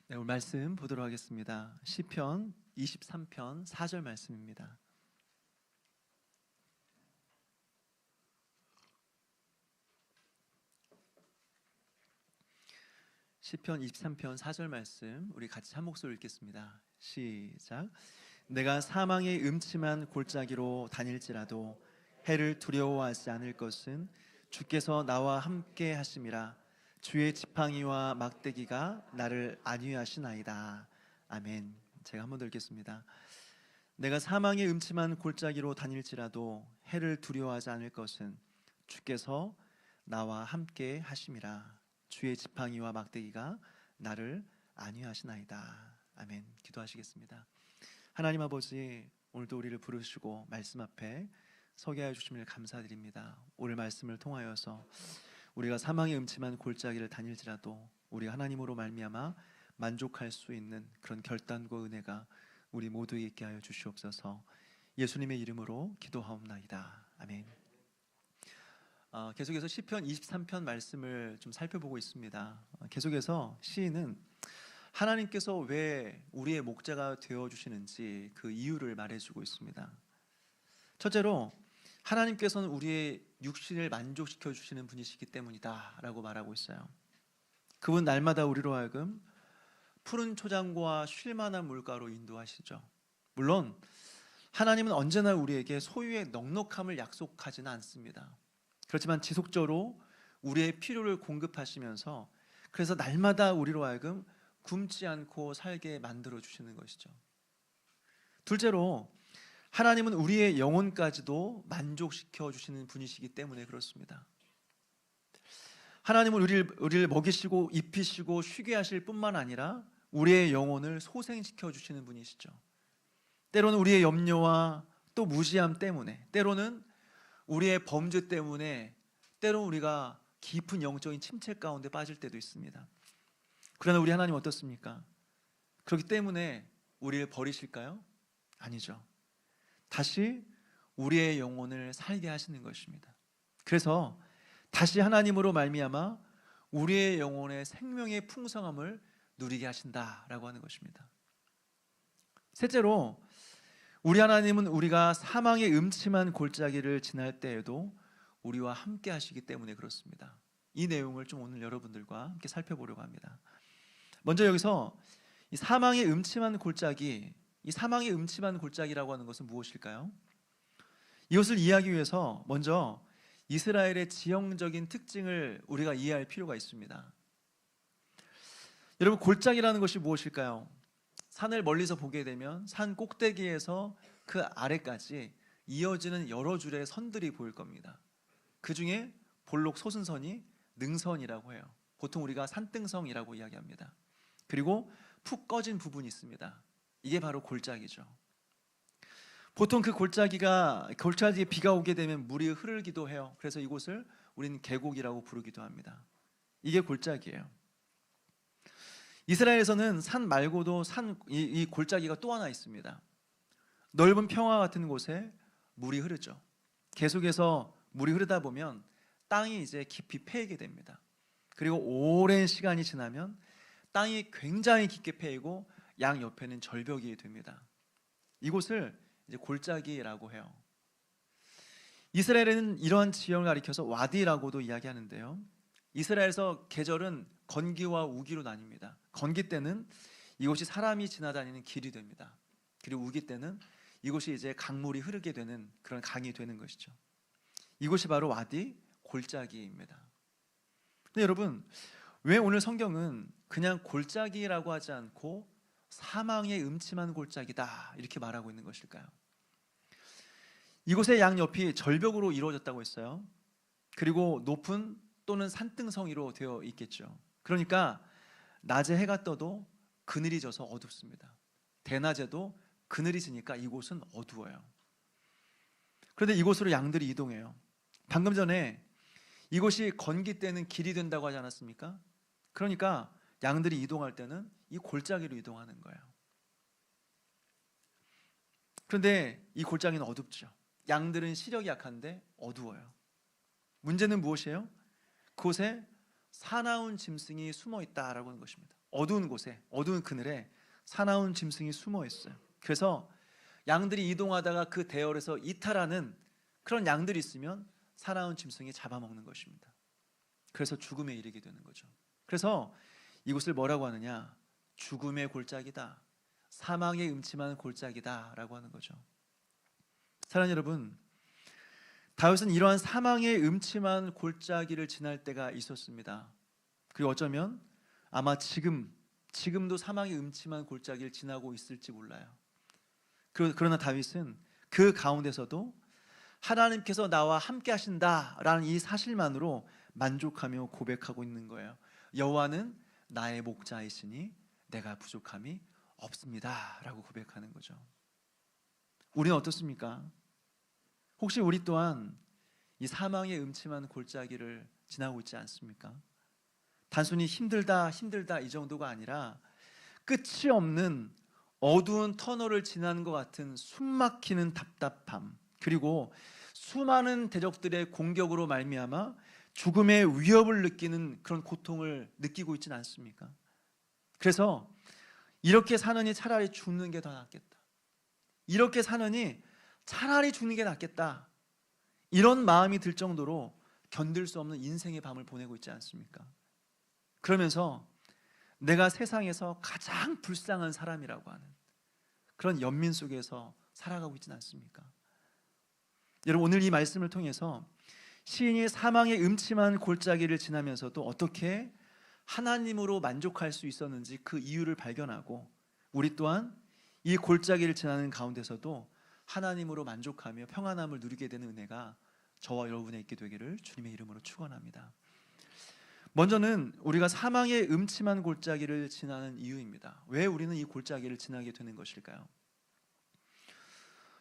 네, 오늘 말씀 보도록 하겠습니다. 시편 23편 4절 말씀입니다. 시편 23편 4절 말씀 우리 같이 한 목소리 읽겠습니다. 시작. 내가 사망의 음침한 골짜기로 다닐지라도 해를 두려워하지 않을 것은 주께서 나와 함께 하심이라. 주의 지팡이와 막대기가 나를 안위하시나이다. 아멘. 제가 한 번 더 읽겠습니다. 내가 사망의 음침한 골짜기로 다닐지라도 해를 두려워하지 않을 것은 주께서 나와 함께 하심이라. 주의 지팡이와 막대기가 나를 안위하시나이다. 아멘. 기도하시겠습니다. 하나님 아버지, 오늘도 우리를 부르시고 말씀 앞에 서게 하여 주심을 감사드립니다. 오늘 말씀을 통하여서 우리가 사망의 음침한 골짜기를 다닐지라도 우리 하나님으로 말미암아 만족할 수 있는 그런 결단과 은혜가 우리 모두에게 있게 하여 주시옵소서. 예수님의 이름으로 기도하옵나이다. 아멘. 계속해서 시편 23편 말씀을 좀 살펴보고 있습니다. 계속해서 시인은 하나님께서 왜 우리의 목자가 되어주시는지 그 이유를 말해주고 있습니다. 첫째로 하나님께서는 우리의 육신을 만족시켜 주시는 분이시기 때문이다 라고 말하고 있어요. 그분 날마다 우리로 하여금 푸른 초장과 쉴만한 물가로 인도하시죠. 물론 하나님은 언제나 우리에게 소유의 넉넉함을 약속하지는 않습니다. 그렇지만 지속적으로 우리의 필요를 공급하시면서 그래서 날마다 우리로 하여금 굶지 않고 살게 만들어 주시는 것이죠. 둘째로 하나님은 우리의 영혼까지도 만족시켜 주시는 분이시기 때문에 그렇습니다. 하나님은 우리를 먹이시고 입히시고 쉬게 하실 뿐만 아니라 우리의 영혼을 소생시켜 주시는 분이시죠. 때로는 우리의 염려와 또 무지함 때문에, 때로는 우리의 범죄 때문에, 때로는 우리가 깊은 영적인 침체 가운데 빠질 때도 있습니다. 그러나 우리 하나님 어떻습니까? 그렇기 때문에 우리를 버리실까요? 아니죠. 다시 우리의 영혼을 살게 하시는 것입니다. 그래서 다시 하나님으로 말미암아 우리의 영혼의 생명의 풍성함을 누리게 하신다라고 하는 것입니다. 셋째로 우리 하나님은 우리가 사망의 음침한 골짜기를 지날 때에도 우리와 함께 하시기 때문에 그렇습니다. 이 내용을 좀 오늘 여러분들과 함께 살펴보려고 합니다. 먼저 여기서 이 사망의 음침한 골짜기, 이 사망의 음침한 골짜기라고 하는 것은 무엇일까요? 이것을 이해하기 위해서 먼저 이스라엘의 지형적인 특징을 우리가 이해할 필요가 있습니다. 여러분, 골짜기라는 것이 무엇일까요? 산을 멀리서 보게 되면 산 꼭대기에서 그 아래까지 이어지는 여러 줄의 선들이 보일 겁니다. 그 중에 볼록 솟은 선이 능선이라고 해요. 보통 우리가 산등성이라고 이야기합니다. 그리고 푹 꺼진 부분이 있습니다. 이게 바로 골짜기죠. 보통 그 골짜기에 비가 오게 되면 물이 흐르기도 해요. 그래서 이곳을 우리는 계곡이라고 부르기도 합니다. 이게 골짜기예요. 이스라엘에서는 산 말고도 이 골짜기가 또 하나 있습니다. 넓은 평화 같은 곳에 물이 흐르죠. 계속해서 물이 흐르다 보면 땅이 이제 깊이 패이게 됩니다. 그리고 오랜 시간이 지나면 땅이 굉장히 깊게 패이고 양 옆에는 절벽이 됩니다. 이곳을 이제 골짜기라고 해요. 이스라엘에는 이러한 지형을 가리켜서 와디라고도 이야기하는데요. 이스라엘에서 계절은 건기와 우기로 나뉩니다. 건기 때는 이곳이 사람이 지나다니는 길이 됩니다. 그리고 우기 때는 이곳이 이제 강물이 흐르게 되는 그런 강이 되는 것이죠. 이곳이 바로 와디, 골짜기입니다. 근데 여러분, 왜 오늘 성경은 그냥 골짜기라고 하지 않고 사망의 음침한 골짜기다 이렇게 말하고 있는 것일까요? 이곳의 양옆이 절벽으로 이루어졌다고 했어요. 그리고 높은 또는 산등성이로 되어 있겠죠. 그러니까 낮에 해가 떠도 그늘이 져서 어둡습니다. 대낮에도 그늘이 지니까 이곳은 어두워요. 그런데 이곳으로 양들이 이동해요. 방금 전에 이곳이 건기 때는 길이 된다고 하지 않았습니까? 그러니까 양들이 이동할 때는 이 골짜기로 이동하는 거예요. 그런데 이 골짜기는 어둡죠. 양들은 시력이 약한데 어두워요. 문제는 무엇이에요? 그곳에 사나운 짐승이 숨어 있다라고 하는 것입니다. 어두운 곳에, 어두운 그늘에 사나운 짐승이 숨어 있어요. 그래서 양들이 이동하다가 그 대열에서 이탈하는 그런 양들이 있으면 사나운 짐승이 잡아먹는 것입니다. 그래서 죽음에 이르게 되는 거죠. 그래서 이곳을 뭐라고 하느냐? 죽음의 골짜기다, 사망의 음침한 골짜기다 라고 하는 거죠. 사랑하는 여러분, 다윗은 이러한 사망의 음침한 골짜기를 지날 때가 있었습니다. 그리고 어쩌면 아마 지금도 사망의 음침한 골짜기를 지나고 있을지 몰라요. 그러나 다윗은 그 가운데서도 하나님께서 나와 함께 하신다라는 이 사실만으로 만족하며 고백하고 있는 거예요. 여호와는 나의 목자이시니 내가 부족함이 없습니다 라고 고백하는 거죠. 우리는 어떻습니까? 혹시 우리 또한 이 사망의 음침한 골짜기를 지나고 있지 않습니까? 단순히 힘들다 이 정도가 아니라 끝이 없는 어두운 터널을 지나는 것 같은 숨막히는 답답함, 그리고 수많은 대적들의 공격으로 말미암아 죽음의 위협을 느끼는 그런 고통을 느끼고 있지는 않습니까? 그래서 이렇게 사느니 차라리 죽는 게 더 낫겠다, 이렇게 사느니 차라리 죽는 게 낫겠다, 이런 마음이 들 정도로 견딜 수 없는 인생의 밤을 보내고 있지 않습니까? 그러면서 내가 세상에서 가장 불쌍한 사람이라고 하는 그런 연민 속에서 살아가고 있지는 않습니까? 여러분, 오늘 이 말씀을 통해서 시인이 사망의 음침한 골짜기를 지나면서도 어떻게 하나님으로 만족할 수 있었는지 그 이유를 발견하고, 우리 또한 이 골짜기를 지나는 가운데서도 하나님으로 만족하며 평안함을 누리게 되는 은혜가 저와 여러분에 있게 되기를 주님의 이름으로 축원합니다. 먼저는 우리가 사망의 음침한 골짜기를 지나는 이유입니다. 왜 우리는 이 골짜기를 지나게 되는 것일까요?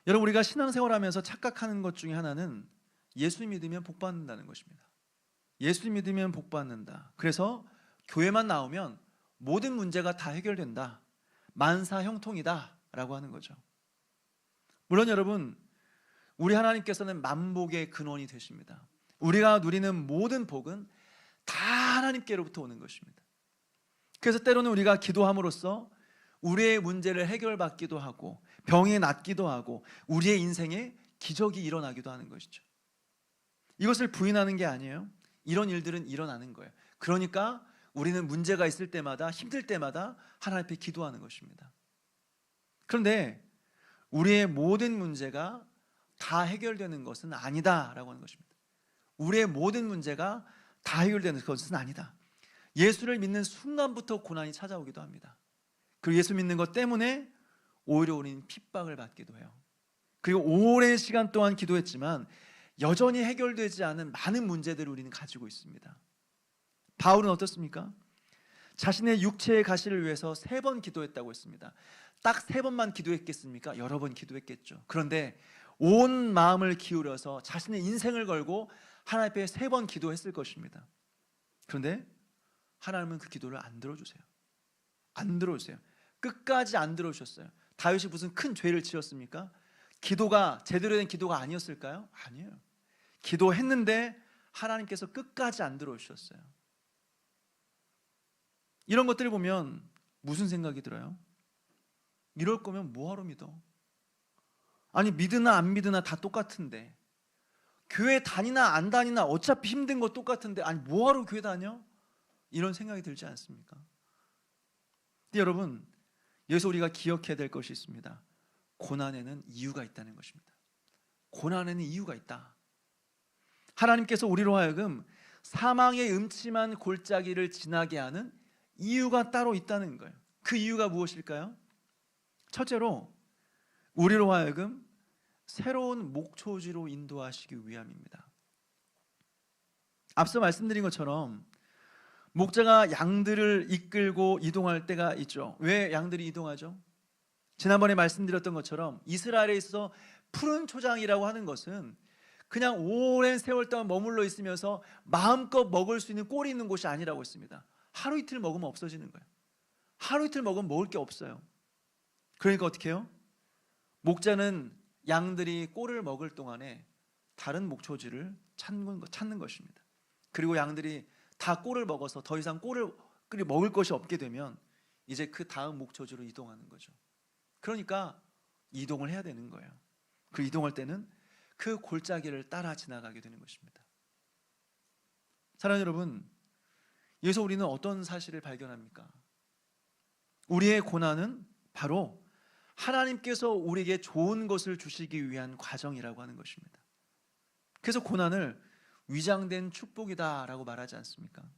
여러분, 우리가 신앙생활하면서 착각하는 것 중에 하나는 예수 믿으면 복 받는다는 것입니다. 예수 믿으면 복 받는다, 그래서 교회만 나오면 모든 문제가 다 해결된다, 만사 형통이다 라고 하는 거죠. 물론 여러분, 우리 하나님께서는 만복의 근원이 되십니다. 우리가 누리는 모든 복은 다 하나님께로부터 오는 것입니다. 그래서 때로는 우리가 기도함으로써 우리의 문제를 해결받기도 하고 병이 낫기도 하고 우리의 인생에 기적이 일어나기도 하는 것이죠. 이것을 부인하는 게 아니에요. 이런 일들은 일어나는 거예요. 그러니까 우리는 문제가 있을 때마다, 힘들 때마다 하나님 앞에 기도하는 것입니다. 그런데 우리의 모든 문제가 다 해결되는 것은 아니다라고 하는 것입니다. 우리의 모든 문제가 다 해결되는 것은 아니다. 예수를 믿는 순간부터 고난이 찾아오기도 합니다. 그리고 예수 믿는 것 때문에 오히려 우리는 핍박을 받기도 해요. 그리고 오랜 시간 동안 기도했지만 여전히 해결되지 않은 많은 문제들을 우리는 가지고 있습니다. 바울은 어떻습니까? 자신의 육체의 가시를 위해서 3번 기도했다고 했습니다. 딱 3번만 기도했겠습니까? 여러 번 기도했겠죠. 그런데 온 마음을 기울여서 자신의 인생을 걸고 하나님 앞에 3번 기도했을 것입니다. 그런데 하나님은 그 기도를 안 들어주세요. 안 들어주세요. 끝까지 안 들어주셨어요. 다윗이 무슨 큰 죄를 지었습니까? 기도가 제대로 된 기도가 아니었을까요? 아니에요. 기도했는데 하나님께서 끝까지 안 들어주셨어요. 이런 것들을 보면 무슨 생각이 들어요? 이럴 거면 뭐하러 믿어? 아니, 믿으나 안 믿으나 다 똑같은데, 교회 다니나 안 다니나 어차피 힘든 거 똑같은데, 아니 뭐하러 교회 다녀? 이런 생각이 들지 않습니까? 근데 여러분, 여기서 우리가 기억해야 될 것이 있습니다. 고난에는 이유가 있다는 것입니다. 고난에는 이유가 있다. 하나님께서 우리로 하여금 사망의 음침한 골짜기를 지나게 하는 이유가 따로 있다는 거예요. 그 이유가 무엇일까요? 첫째로 우리로 하여금 새로운 목초지로 인도하시기 위함입니다. 앞서 말씀드린 것처럼 목자가 양들을 이끌고 이동할 때가 있죠. 왜 양들이 이동하죠? 지난번에 말씀드렸던 것처럼 이스라엘에 있어서 푸른 초장이라고 하는 것은 그냥 오랜 세월 동안 머물러 있으면서 마음껏 먹을 수 있는 꼴이 있는 곳이 아니라고 했습니다. 하루 이틀 먹으면 없어지는 거예요. 하루 이틀 먹으면 먹을 게 없어요. 그러니까 어떻게 해요? 목자는 양들이 꼴을 먹을 동안에 다른 목초지를 찾는 것입니다. 그리고 양들이 다 꼴을 먹어서 더 이상 꼴을 그리고 먹을 것이 없게 되면 이제 그 다음 목초지로 이동하는 거죠. 그러니까 이동을 해야 되는 거예요. 그 이동할 때는 그 골짜기를 따라 지나가게 되는 것입니다. 사랑하는 여러분, 여기서 우리는 어떤 사실을 발견합니까? 우리의 고난은 바로 하나님께서 우리에게 좋은 것을 주시기 위한 과정이라고 하는 것입니다. 그래서 고난을 위장된 축복이다라고 말하지 않습니까?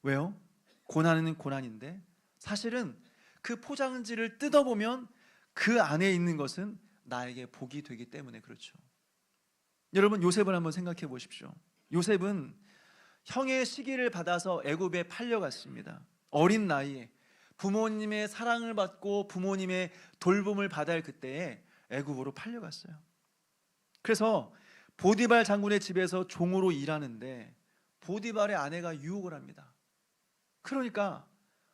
왜요? 고난은 고난인데 사실은 그 포장지를 뜯어보면 그 안에 있는 것은 나에게 복이 되기 때문에 그렇죠. 여러분, 요셉을 한번 생각해 보십시오. 요셉은 형의 시기를 받아서 애굽에 팔려갔습니다. 어린 나이에 부모님의 사랑을 받고 부모님의 돌봄을 받을 그때에 애굽으로 팔려갔어요. 그래서 보디발 장군의 집에서 종으로 일하는데 보디발의 아내가 유혹을 합니다. 그러니까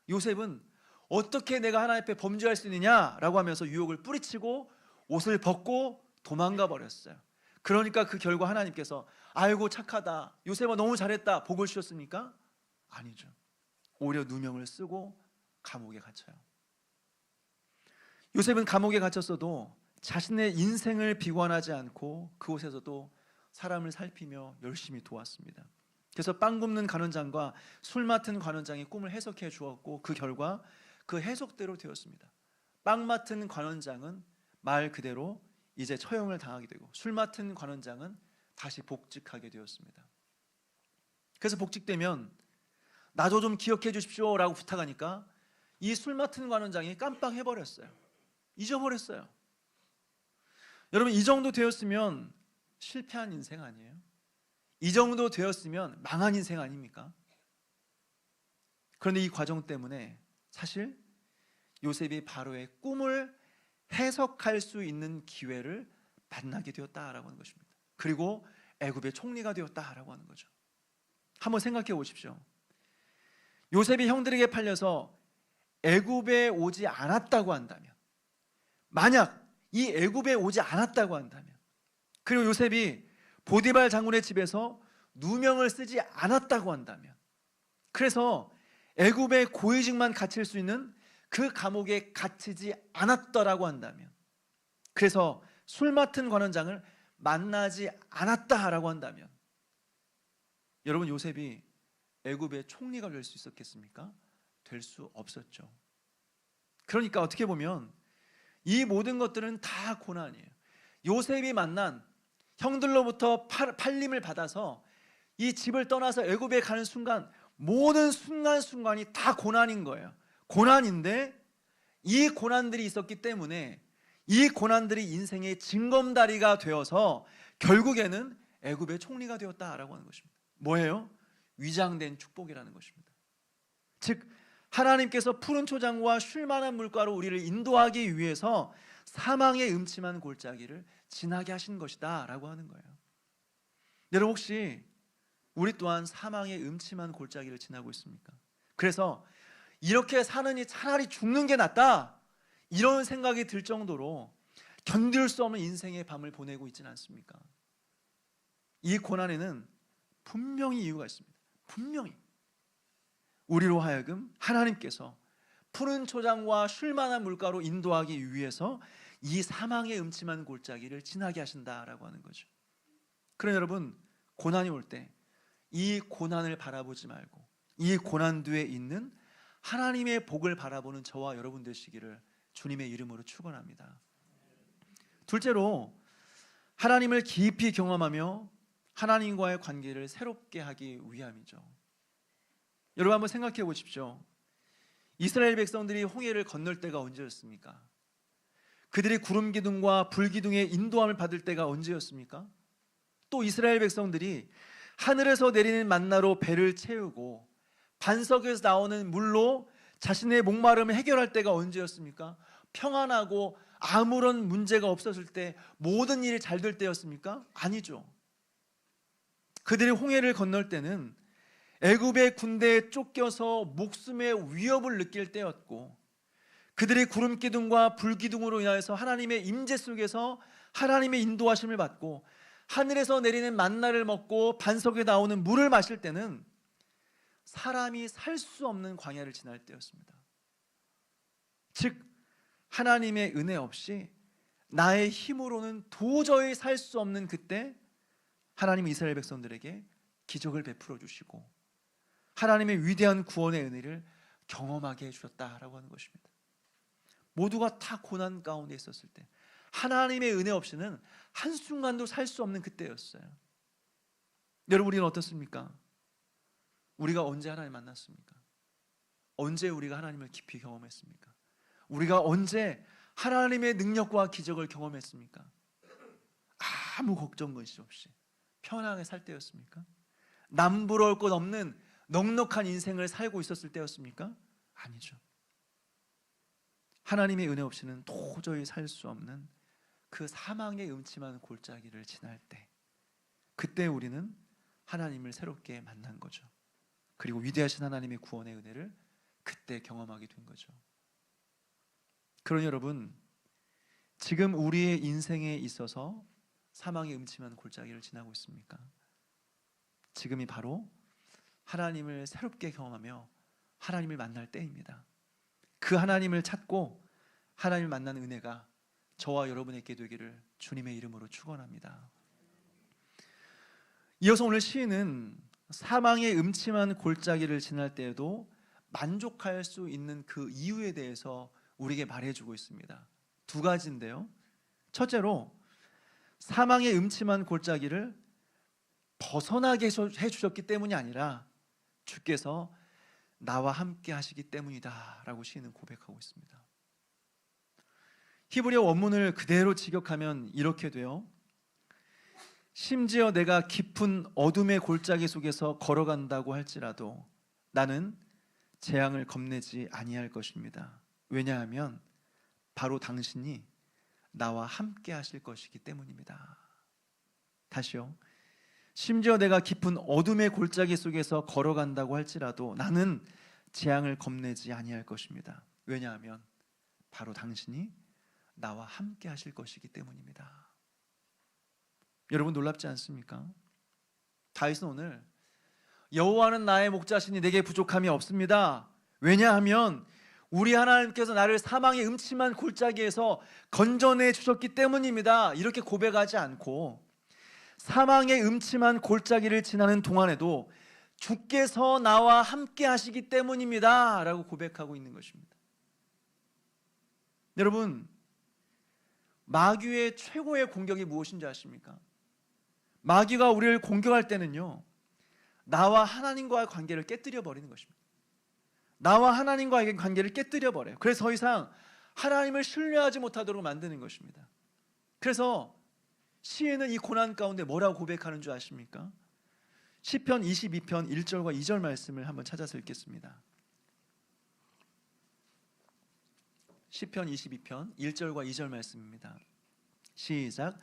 요셉은 어떻게 내가 하나님 앞에 범죄할 수 있느냐라고 하면서 유혹을 뿌리치고 옷을 벗고 도망가 버렸어요. 그러니까 그 결과 하나님께서 아이고 착하다, 요셉아 너무 잘했다, 복을 주셨습니까? 아니죠. 오히려 누명을 쓰고 감옥에 갇혀요. 요셉은 감옥에 갇혔어도 자신의 인생을 비관하지 않고 그곳에서도 사람을 살피며 열심히 도왔습니다. 그래서 빵 굽는 관원장과 술 맡은 관원장이 꿈을 해석해 주었고 그 결과 그 해석대로 되었습니다. 빵 맡은 관원장은 말 그대로 이제 처형을 당하게 되고 술 맡은 관원장은 다시 복직하게 되었습니다. 그래서 복직되면 나도 좀 기억해 주십시오 라고 부탁하니까 이 술 맡은 관원장이 깜빡해버렸어요. 잊어버렸어요. 여러분, 이 정도 되었으면 실패한 인생 아니에요? 이 정도 되었으면 망한 인생 아닙니까? 그런데 이 과정 때문에 사실 요셉이 바로의 꿈을 해석할 수 있는 기회를 만나게 되었다라고 하는 것입니다. 그리고 애굽의 총리가 되었다라고 하는 거죠. 한번 생각해 보십시오. 요셉이 형들에게 팔려서 애굽에 오지 않았다고 한다면, 만약 이 애굽에 오지 않았다고 한다면, 그리고 요셉이 보디발 장군의 집에서 누명을 쓰지 않았다고 한다면, 그래서 애굽의 고위직만 갇힐 수 있는 그 감옥에 갇히지 않았더라고 한다면, 그래서 술 맡은 관원장을 만나지 않았다라고 한다면, 여러분, 요셉이 애굽의 총리가 될 수 있었겠습니까? 될 수 없었죠. 그러니까 어떻게 보면 이 모든 것들은 다 고난이에요. 요셉이 만난 형들로부터 팔림을 받아서 이 집을 떠나서 애굽에 가는 순간, 모든 순간순간이 다 고난인 거예요. 고난인데 이 고난들이 있었기 때문에 이 고난들이 인생의 징검다리가 되어서 결국에는 애굽의 총리가 되었다라고 하는 것입니다. 뭐예요? 위장된 축복이라는 것입니다. 즉 하나님께서 푸른 초장과 쉴만한 물가로 우리를 인도하기 위해서 사망의 음침한 골짜기를 지나게 하신 것이다 라고 하는 거예요. 여러분, 혹시 우리 또한 사망의 음침한 골짜기를 지나고 있습니까? 그래서 이렇게 사느니 차라리 죽는 게 낫다, 이런 생각이 들 정도로 견딜 수 없는 인생의 밤을 보내고 있지는 않습니까? 이 고난에는 분명히 이유가 있습니다. 분명히 우리로 하여금 하나님께서 푸른 초장과 쉴만한 물가로 인도하기 위해서 이 사망의 음침한 골짜기를 지나게 하신다라고 하는 거죠. 그러나 여러분, 고난이 올 때 이 고난을 바라보지 말고 이 고난 뒤에 있는 하나님의 복을 바라보는 저와 여러분 되시기를 주님의 이름으로 축원합니다. 둘째로, 하나님을 깊이 경험하며 하나님과의 관계를 새롭게 하기 위함이죠. 여러분, 한번 생각해 보십시오. 이스라엘 백성들이 홍해를 건널 때가 언제였습니까? 그들이 구름 기둥과 불 기둥의 인도함을 받을 때가 언제였습니까? 또 이스라엘 백성들이 하늘에서 내리는 만나로 배를 채우고 반석에서 나오는 물로 자신의 목마름을 해결할 때가 언제였습니까? 평안하고 아무런 문제가 없었을 때, 모든 일이 잘 될 때였습니까? 아니죠. 그들이 홍해를 건널 때는 애굽의 군대에 쫓겨서 목숨의 위협을 느낄 때였고, 그들이 구름 기둥과 불 기둥으로 인하여서 하나님의 임재 속에서 하나님의 인도하심을 받고 하늘에서 내리는 만나를 먹고 반석에 나오는 물을 마실 때는 사람이 살 수 없는 광야를 지날 때였습니다. 즉 하나님의 은혜 없이 나의 힘으로는 도저히 살 수 없는 그때 하나님은 이스라엘 백성들에게 기적을 베풀어 주시고 하나님의 위대한 구원의 은혜를 경험하게 해주셨다라고 하는 것입니다. 모두가 다 고난 가운데 있었을 때 하나님의 은혜 없이는 한순간도 살 수 없는 그때였어요. 여러분, 우리는 어떻습니까? 우리가 언제 하나님 만났습니까? 언제 우리가 하나님을 깊이 경험했습니까? 우리가 언제 하나님의 능력과 기적을 경험했습니까? 아무 걱정 근심 없이 편하게 살 때였습니까? 남부러울 것 없는 넉넉한 인생을 살고 있었을 때였습니까? 아니죠. 하나님의 은혜 없이는 도저히 살 수 없는 그 사망의 음침한 골짜기를 지날 때, 그때 우리는 하나님을 새롭게 만난 거죠. 그리고 위대하신 하나님의 구원의 은혜를 그때 경험하게 된 거죠. 그러니 여러분, 지금 우리의 인생에 있어서 사망의 음침한 골짜기를 지나고 있습니까? 지금이 바로 하나님을 새롭게 경험하며 하나님을 만날 때입니다. 그 하나님을 찾고 하나님을 만나는 은혜가 저와 여러분에게 되기를 주님의 이름으로 축원합니다. 이어서 오늘 시인은 사망의 음침한 골짜기를 지날 때에도 만족할 수 있는 그 이유에 대해서 우리에게 말해주고 있습니다. 두 가지인데요. 첫째로 사망의 음침한 골짜기를 벗어나게 해주셨기 때문이 아니라 주께서 나와 함께 하시기 때문이다 라고 시인은 고백하고 있습니다. 히브리어 원문을 그대로 직역하면 이렇게 돼요. 심지어 내가 깊은 어둠의 골짜기 속에서 걸어간다고 할지라도 나는 재앙을 겁내지 아니할 것입니다. 왜냐하면 바로 당신이 나와 함께 하실 것이기 때문입니다. 다시요. 심지어 내가 깊은 어둠의 골짜기 속에서 걸어간다고 할지라도 나는 재앙을 겁내지 아니할 것입니다. 왜냐하면 바로 당신이 나와 함께 하실 것이기 때문입니다. 여러분, 놀랍지 않습니까? 다윗은 오늘 여호와는 나의 목자시니 내게 부족함이 없습니다. 왜냐하면 우리 하나님께서 나를 사망의 음침한 골짜기에서 건져내 주셨기 때문입니다. 이렇게 고백하지 않고 사망의 음침한 골짜기를 지나는 동안에도 주께서 나와 함께 하시기 때문입니다 라고 고백하고 있는 것입니다. 여러분, 마귀의 최고의 공격이 무엇인지 아십니까? 마귀가 우리를 공격할 때는요, 나와 하나님과의 관계를 깨뜨려 버리는 것입니다. 나와 하나님과의 관계를 깨뜨려 버려요. 그래서 더 이상 하나님을 신뢰하지 못하도록 만드는 것입니다. 그래서 시인은 이 고난 가운데 뭐라고 고백하는 줄 아십니까? 시편 22편 1절과 2절 말씀을 한번 찾아서 읽겠습니다. 시편 22편 1절과 2절 말씀입니다. 시작.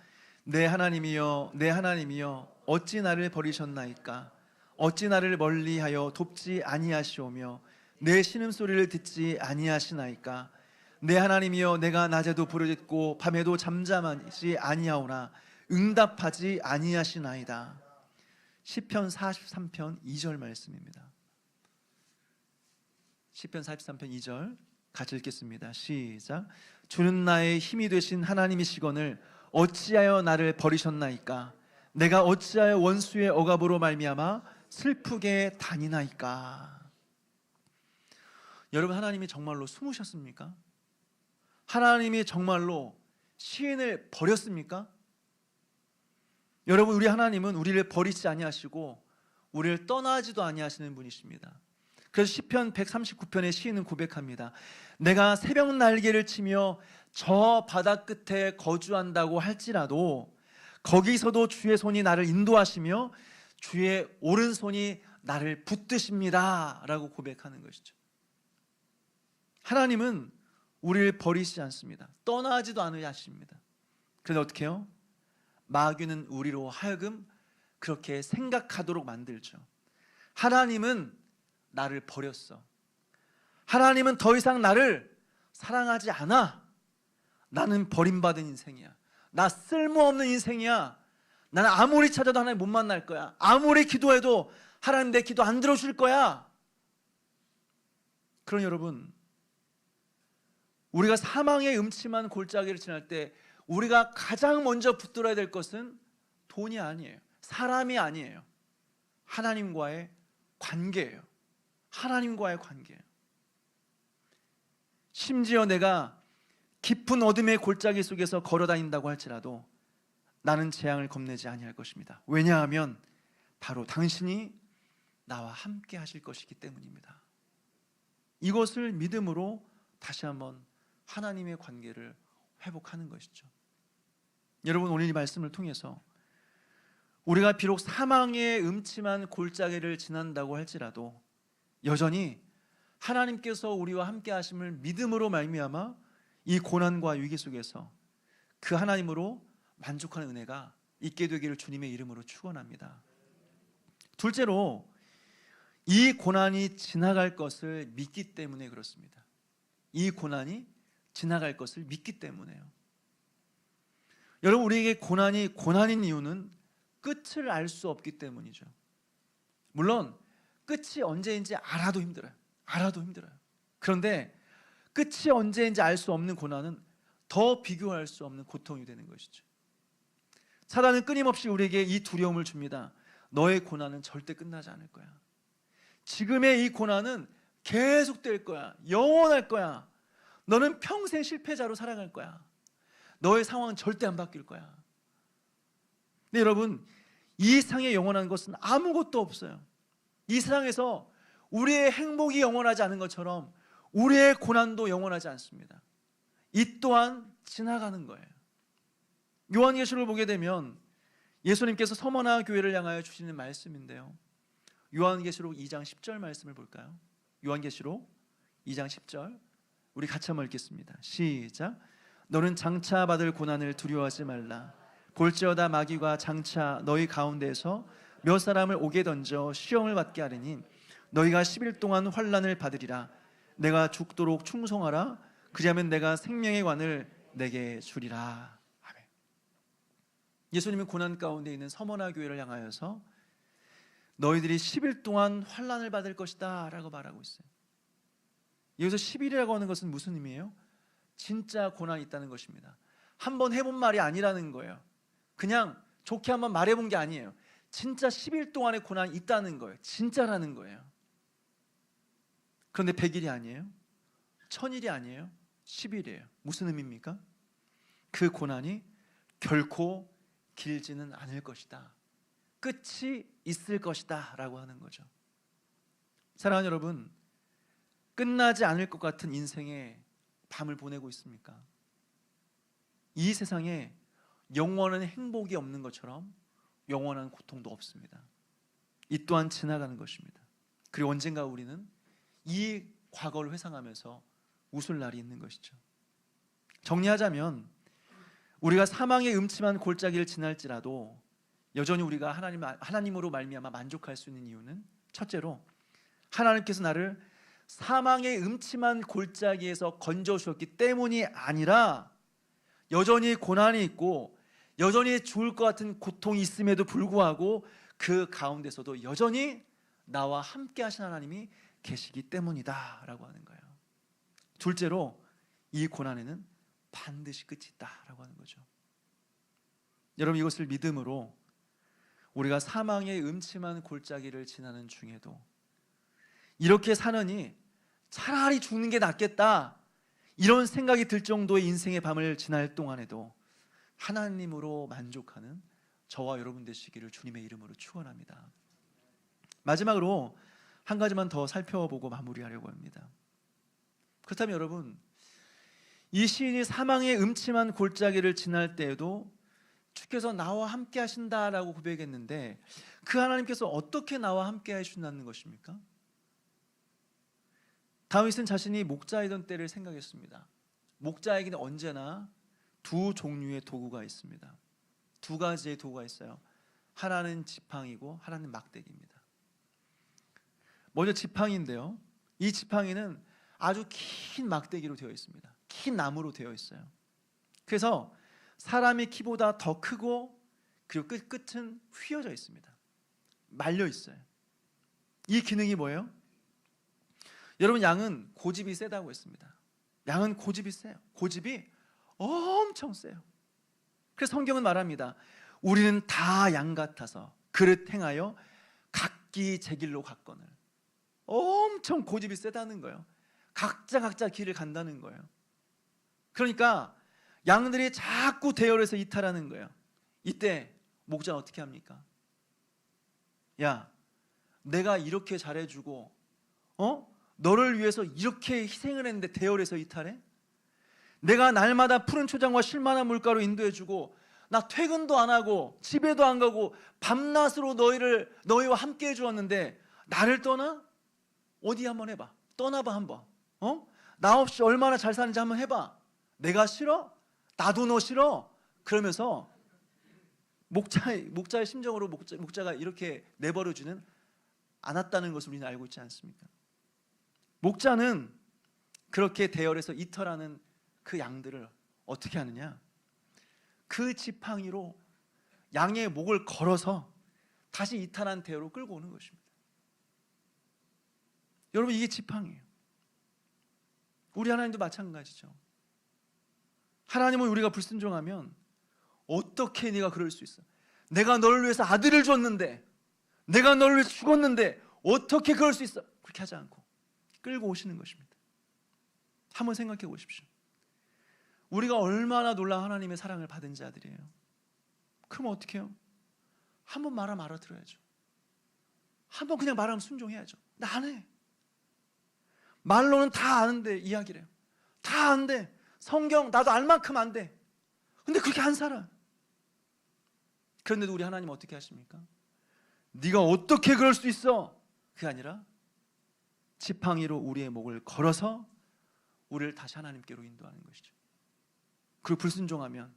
내 하나님이여 내 하나님이여 어찌 나를 버리셨나이까? 어찌 나를 멀리하여 돕지 아니하시오며 내 신음소리를 듣지 아니하시나이까? 내 하나님이여 내가 낮에도 부르짖고 밤에도 잠잠하지 아니하오나 응답하지 아니하시나이다. 시편 43편 2절 말씀입니다. 시편 43편 2절 같이 읽겠습니다. 시작. 주는 나의 힘이 되신 하나님이시거늘 어찌하여 나를 버리셨나이까? 내가 어찌하여 원수의 억압으로 말미암아 슬프게 다니나이까? 여러분, 하나님이 정말로 숨으셨습니까? 하나님이 정말로 시인을 버렸습니까? 여러분, 우리 하나님은 우리를 버리지 아니하시고 우리를 떠나지도 아니하시는 분이십니다. 그래서 시편 139편의 시인은 고백합니다. 내가 새벽 날개를 치며 저 바다 끝에 거주한다고 할지라도 거기서도 주의 손이 나를 인도하시며 주의 오른손이 나를 붙드십니다 라고 고백하는 것이죠. 하나님은 우리를 버리시지 않습니다. 떠나지도 않으십니다. 그런데 어떻게 해요? 마귀는 우리로 하여금 그렇게 생각하도록 만들죠. 하나님은 나를 버렸어. 하나님은 더 이상 나를 사랑하지 않아. 나는 버림받은 인생이야. 나 쓸모없는 인생이야. 나는 아무리 찾아도 하나님 못 만날 거야. 아무리 기도해도 하나님 내 기도 안 들어줄 거야. 그런 여러분, 우리가 사망의 음침한 골짜기를 지날 때 우리가 가장 먼저 붙들어야 될 것은 돈이 아니에요. 사람이 아니에요. 하나님과의 관계예요. 하나님과의 관계예요. 심지어 내가 깊은 어둠의 골짜기 속에서 걸어다닌다고 할지라도 나는 재앙을 겁내지 아니할 것입니다. 왜냐하면 바로 당신이 나와 함께 하실 것이기 때문입니다. 이것을 믿음으로 다시 한번 하나님의 관계를 회복하는 것이죠. 여러분, 오늘 이 말씀을 통해서 우리가 비록 사망의 음침한 골짜기를 지난다고 할지라도 여전히 하나님께서 우리와 함께 하심을 믿음으로 말미암아 이 고난과 위기 속에서 그 하나님으로 만족하는 은혜가 있게 되기를 주님의 이름으로 축원합니다. 둘째로, 이 고난이 지나갈 것을 믿기 때문에 그렇습니다. 이 고난이 지나갈 것을 믿기 때문에요. 여러분, 우리에게 고난이 고난인 이유는 끝을 알 수 없기 때문이죠. 물론 끝이 언제인지 알아도 힘들어요. 그런데 끝이 언제인지 알 수 없는 고난은 더 비교할 수 없는 고통이 되는 것이죠. 사단은 끊임없이 우리에게 이 두려움을 줍니다. 너의 고난은 절대 끝나지 않을 거야. 지금의 이 고난은 계속될 거야. 영원할 거야. 너는 평생 실패자로 살아갈 거야. 너의 상황은 절대 안 바뀔 거야. 근데 여러분, 이 세상에 영원한 것은 아무것도 없어요. 이 세상에서 우리의 행복이 영원하지 않은 것처럼 우리의 고난도 영원하지 않습니다. 이 또한 지나가는 거예요. 요한계시록을 보게 되면 예수님께서 서머나 교회를 향하여 주시는 말씀인데요, 요한계시록 2장 10절 말씀을 볼까요? 요한계시록 2장 10절, 우리 같이 한번 읽겠습니다. 시작. 너는 장차 받을 고난을 두려워하지 말라. 볼지어다 마귀가 장차 너희 가운데에서 몇 사람을 옥에 던져 시험을 받게 하리니 너희가 10일 동안 환난을 받으리라. 내가 죽도록 충성하라. 그리하면 내가 생명의 관을 내게 주리라. 아멘. 예수님은 고난 가운데 있는 서머나 교회를 향하여서 너희들이 10일 동안 환난을 받을 것이다 라고 말하고 있어요. 여기서 10일이라고 하는 것은 무슨 의미예요? 진짜 고난이 있다는 것입니다. 한번 해본 말이 아니라는 거예요. 그냥 좋게 한번 말해본 게 아니에요. 진짜 10일 동안의 고난이 있다는 거예요. 진짜라는 거예요. 그런데 100일이 아니에요. 1000일이 아니에요. 10일이에요. 무슨 의미입니까? 그 고난이 결코 길지는 않을 것이다. 끝이 있을 것이다 라고 하는 거죠. 사랑하는 여러분, 끝나지 않을 것 같은 인생의 밤을 보내고 있습니까? 이 세상에 영원한 행복이 없는 것처럼 영원한 고통도 없습니다. 이 또한 지나가는 것입니다. 그리고 언젠가 우리는 이 과거를 회상하면서 웃을 날이 있는 것이죠. 정리하자면 우리가 사망의 음침한 골짜기를 지날지라도 여전히 우리가 하나님으로 말미암아 만족할 수 있는 이유는, 첫째로 하나님께서 나를 사망의 음침한 골짜기에서 건져주셨기 때문이 아니라 여전히 고난이 있고 여전히 죽을 것 같은 고통이 있음에도 불구하고 그 가운데서도 여전히 나와 함께 하신 하나님이 계시기 때문이다 라고 하는 거예요. 둘째로, 이 고난에는 반드시 끝이 있다 라고 하는 거죠. 여러분, 이것을 믿음으로 우리가 사망의 음침한 골짜기를 지나는 중에도 이렇게 사느니 차라리 죽는 게 낫겠다 이런 생각이 들 정도의 인생의 밤을 지날 동안에도 하나님으로 만족하는 저와 여러분 되시기를 주님의 이름으로 축원합니다. 마지막으로 한 가지만 더 살펴보고 마무리하려고 합니다. 그렇다면 여러분, 이 시인이 사망의 음침한 골짜기를 지날 때에도 주께서 나와 함께 하신다라고 고백했는데 그 하나님께서 어떻게 나와 함께 하신다는 것입니까? 다윗은 자신이 목자이던 때를 생각했습니다. 목자에게는 언제나 두 종류의 도구가 있습니다. 두 가지의 도구가 있어요. 하나는 지팡이고 하나는 막대기입니다. 먼저 지팡이인데요, 이 지팡이는 아주 긴 막대기로 되어 있습니다. 긴 나무로 되어 있어요. 그래서 사람의 키보다 더 크고 그리고 끝은 휘어져 있습니다. 말려 있어요. 이 기능이 뭐예요? 여러분, 양은 고집이 세다고 했습니다. 양은 고집이 세요. 고집이 엄청 세요. 그래서 성경은 말합니다. 우리는 다 양 같아서 그릇 행하여 각기 제 길로 갔거늘. 엄청 고집이 세다는 거예요. 각자 길을 간다는 거예요. 그러니까 양들이 자꾸 대열에서 이탈하는 거예요. 이때 목자는 어떻게 합니까? 야, 내가 이렇게 잘해주고 너를 위해서 이렇게 희생을 했는데 대열에서 이탈해? 내가 날마다 푸른 초장과 쉴만한 물가로 인도해주고 나 퇴근도 안 하고 집에도 안 가고 밤낮으로 너희와 함께 해주었는데 나를 떠나? 어디 한번 해봐. 떠나봐 한번. 나 없이 얼마나 잘 사는지 한번 해봐. 내가 싫어? 나도 너 싫어? 그러면서 목자의 심정으로 목자가 이렇게 내버려주는 않았다는 것을 우리는 알고 있지 않습니까? 목자는 그렇게 대열에서 이탈하는 그 양들을 어떻게 하느냐? 그 지팡이로 양의 목을 걸어서 다시 이탈한 대열로 끌고 오는 것입니다. 여러분, 이게 지팡이에요. 우리 하나님도 마찬가지죠. 하나님은 우리가 불순종하면 어떻게 네가 그럴 수 있어? 내가 너를 위해서 아들을 줬는데, 내가 너를 위해서 죽었는데 어떻게 그럴 수 있어? 그렇게 하지 않고 끌고 오시는 것입니다. 한번 생각해 보십시오. 우리가 얼마나 놀라운 하나님의 사랑을 받은 자들이에요. 그럼 어떻게 해요? 한번 말하면 알아들어야죠. 한번 그냥 말하면 순종해야죠. 나 안 해. 말로는 다 아는데 이야기를 해요. 다 아는데 성경 나도 알 만큼 안 돼. 근데 그렇게 안 살아. 그런데도 우리 하나님 어떻게 하십니까? 네가 어떻게 그럴 수 있어? 그게 아니라 지팡이로 우리의 목을 걸어서 우리를 다시 하나님께로 인도하는 것이죠. 그리고 불순종하면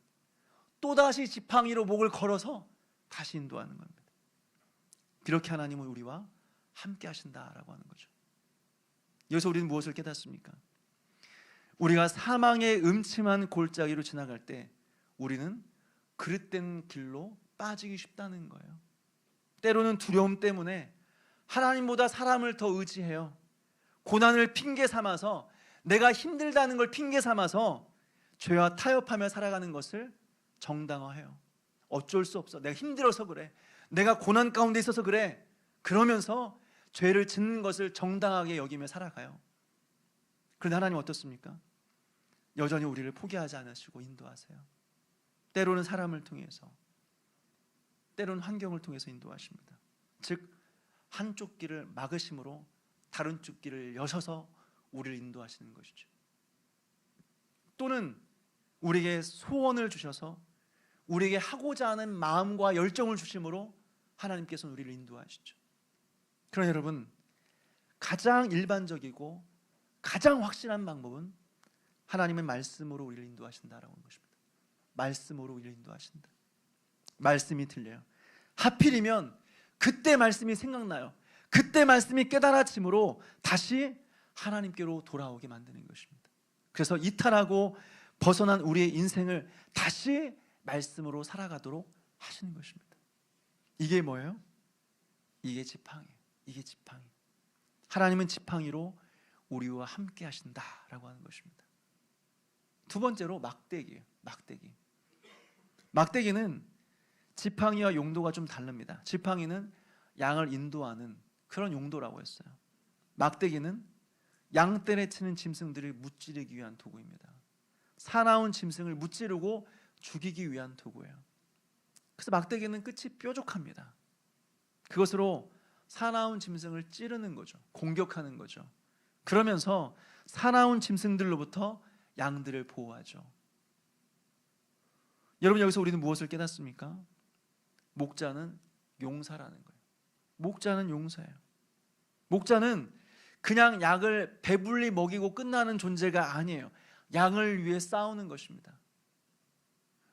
또다시 지팡이로 목을 걸어서 다시 인도하는 겁니다. 그렇게 하나님은 우리와 함께 하신다라고 하는 거죠. 여기서 우리는 무엇을 깨닫습니까? 우리가 사망의 음침한 골짜기로 지나갈 때 우리는 그릇된 길로 빠지기 쉽다는 거예요. 때로는 두려움 때문에 하나님보다 사람을 더 의지해요. 고난을 핑계 삼아서, 내가 힘들다는 걸 핑계 삼아서 죄와 타협하며 살아가는 것을 정당화해요. 어쩔 수 없어. 내가 힘들어서 그래. 내가 고난 가운데 있어서 그래. 그러면서 죄를 짓는 것을 정당하게 여기며 살아가요. 그런데 하나님 어떻습니까? 여전히 우리를 포기하지 않으시고 인도하세요. 때로는 사람을 통해서, 때로는 환경을 통해서 인도하십니다. 즉 한쪽 길을 막으심으로 다른 쪽 길을 여셔서 우리를 인도하시는 것이죠. 또는 우리에게 소원을 주셔서 우리에게 하고자 하는 마음과 열정을 주심으로 하나님께서는 우리를 인도하시죠. 그러나 여러분, 가장 일반적이고 가장 확실한 방법은 하나님의 말씀으로 우리를 인도하신다라고 하는 것입니다. 말씀으로 우리를 인도하신다. 말씀이 들려요. 하필이면 그때 말씀이 생각나요. 그때 말씀이 깨달아짐으로 다시 하나님께로 돌아오게 만드는 것입니다. 그래서 이탈하고 벗어난 우리의 인생을 다시 말씀으로 살아가도록 하시는 것입니다. 이게 뭐예요? 이게 지팡이에요. 이게 지팡이. 하나님은 지팡이로 우리와 함께 하신다라고 하는 것입니다. 두 번째로 막대기예요. 막대기. 막대기는 지팡이와 용도가 좀 다릅니다. 지팡이는 양을 인도하는 그런 용도라고 했어요. 막대기는 양떼에 치는 짐승들을 무찌르기 위한 도구입니다. 사나운 짐승을 무찌르고 죽이기 위한 도구예요. 그래서 막대기는 끝이 뾰족합니다. 그것으로 사나운 짐승을 찌르는 거죠. 공격하는 거죠. 그러면서 사나운 짐승들로부터 양들을 보호하죠. 여러분, 여기서 우리는 무엇을 깨닫습니까? 목자는 용사라는 거예요. 목자는 용사예요. 목자는 그냥 양을 배불리 먹이고 끝나는 존재가 아니에요. 양을 위해 싸우는 것입니다.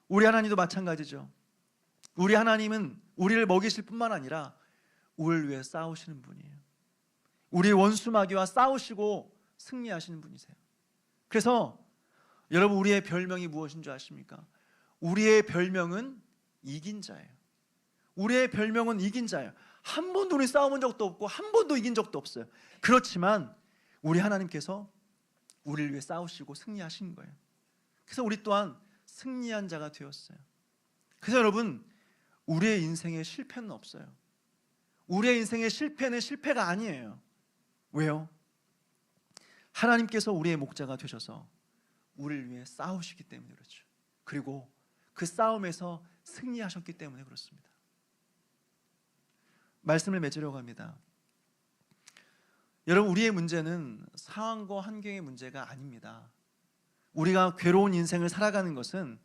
우리 하나님도 마찬가지죠. 우리 하나님은 우리를 먹이실 뿐만 아니라 우리를 위해 싸우시는 분이에요. 우리 원수 마귀와 싸우시고 승리하시는 분이세요. 그래서 여러분, 우리의 별명이 무엇인 줄 아십니까? 우리의 별명은 이긴 자예요. 우리의 별명은 이긴 자예요. 한 번도 우리 싸워본 적도 없고 한 번도 이긴 적도 없어요. 그렇지만 우리 하나님께서 우리를 위해 싸우시고 승리하신 거예요. 그래서 우리 또한 승리한 자가 되었어요. 그래서 여러분, 우리의 인생에 실패는 없어요. 우리의 인생의 실패는 실패가 아니에요. 왜요? 하나님께서 우리의 목자가 되셔서 우리를 위해 싸우시기 때문에 그렇죠. 그리고 그 싸움에서 승리하셨기 때문에 그렇습니다. 말씀을 맺으려고 합니다. 여러분, 우리의 문제는 상황과 환경의 문제가 아닙니다. 우리가 괴로운 인생을 살아가는 것은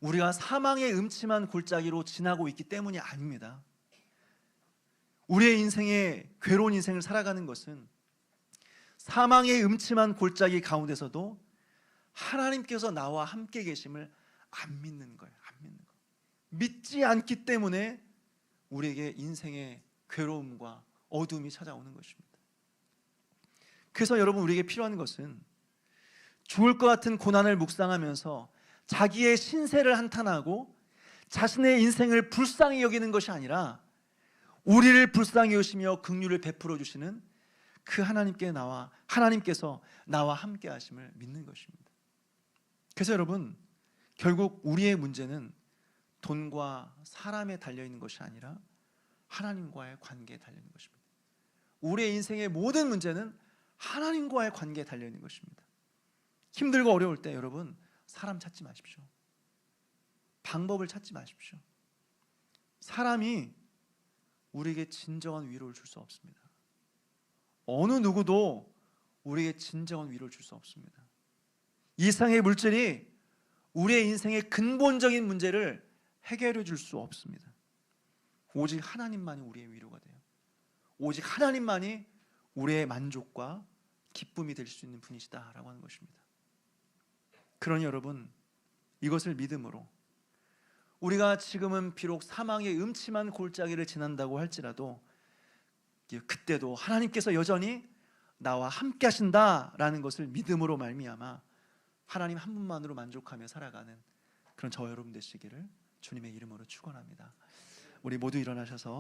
우리가 사망의 음침한 골짜기로 지나고 있기 때문이 아닙니다. 우리의 인생에 괴로운 인생을 살아가는 것은 사망의 음침한 골짜기 가운데서도 하나님께서 나와 함께 계심을 안 믿는 거예요. 안 믿는 거. 믿지 않기 때문에 우리에게 인생의 괴로움과 어둠이 찾아오는 것입니다. 그래서 여러분, 우리에게 필요한 것은 죽을 것 같은 고난을 묵상하면서 자기의 신세를 한탄하고 자신의 인생을 불쌍히 여기는 것이 아니라 우리를 불쌍히 여기시며 긍휼을 베풀어 주시는 그 하나님께서 나와 함께 하심을 믿는 것입니다. 그래서 여러분, 결국 우리의 문제는 돈과 사람에 달려있는 것이 아니라 하나님과의 관계에 달려있는 것입니다. 우리의 인생의 모든 문제는 하나님과의 관계에 달려있는 것입니다. 힘들고 어려울 때 여러분, 사람 찾지 마십시오. 방법을 찾지 마십시오. 사람이 우리에게 진정한 위로를 줄 수 없습니다. 어느 누구도 우리에게 진정한 위로를 줄 수 없습니다. 이상의 물질이 우리의 인생의 근본적인 문제를 해결해 줄 수 없습니다. 오직 하나님만이 우리의 위로가 돼요. 오직 하나님만이 우리의 만족과 기쁨이 될 수 있는 분이시다라고 하는 것입니다. 그러니 여러분, 이것을 믿음으로 우리가 지금은 비록 사망의 음침한 골짜기를 지난다고 할지라도 그때도 하나님께서 여전히 나와 함께 하신다라는 것을 믿음으로 말미암아 하나님 한 분만으로 만족하며 살아가는 그런 저와 여러분 되시기를 주님의 이름으로 축원합니다. 우리 모두 일어나셔서